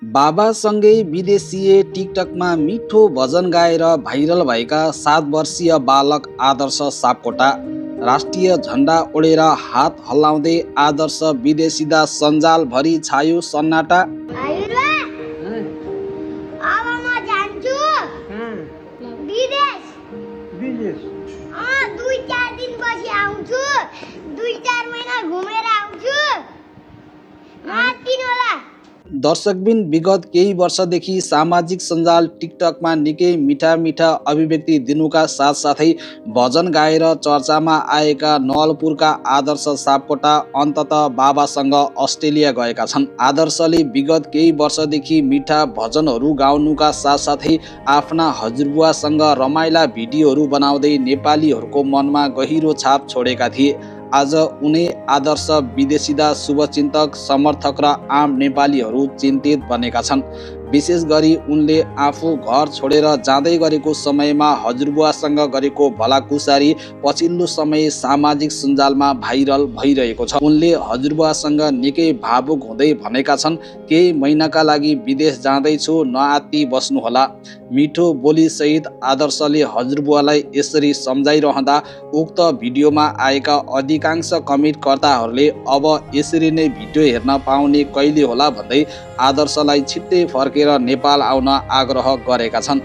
बाबासँगै विदेशीय टिकटकमा मिठो भजन गाएर भाइरल भएका 7 वर्षीय बालक आदर्श सापकोटा राष्ट्रिय झण्डा ओढेर हात हल्लाउँदै आदर्श विदेशिँदा सञ्जालभरि छायो सन्नाटा। हजुरबा, अब म जान्छु विदेश। विदेश 2-4 दिन पछि आउँछु, 2-4 महिना घुमेर आउँछु। मात्तिनु होला। दर्शकबिन विगत केही वर्षदेखि सामाजिक सञ्जाल टिकटकमा निकै मिठा मिठा अभिव्यक्ति दिनुका साथसाथै भजन गाएर चर्चामा आएका नवलपुरका आदर्श सापकोटा अन्ततः बाबासँग अस्ट्रेलिया गएका छन्। आदर्शले विगत केही वर्षदेखि मिठा भजनहरू गाउनुका साथसाथै आफ्ना हजुरबुवासँग रमाइला भिडियोहरू बनाउँदै नेपालीहरूको मनमा गहिरो छाप छोडेका थिए। आज उनै आदर्श विदेशिँदा शुभचिन्तक, समर्थक र आम नेपालीहरू चिन्तित बनेका छन्। विशेष गरी उनले आफू घर छोडेर जाँदै गरेको समयमा हजुरबुवासँग गरेको भलाकुसारी पछिल्लो समय सामाजिक सञ्जालमा भाइरल भइरहेको छ। उनले हजुरबुवासँग निकै भावुक हुँदै भनेका छन्, केही महिनाका लागि विदेश जाँदैछु, नआत्ती बस्नुहोला। मिठो बोलीसहित आदर्शले हजुरबुवालाई यसरी सम्झाइरहँदा उक्त भिडियोमा आएका अधिकांश कमेन्टकर्ताहरूले अब यसरी नै भिडियो हेर्न पाउने कहिले होला भन्दै आदर्शलाई छिट्टै फर्केर नेपाल आउन आग्रह गरेका छन्।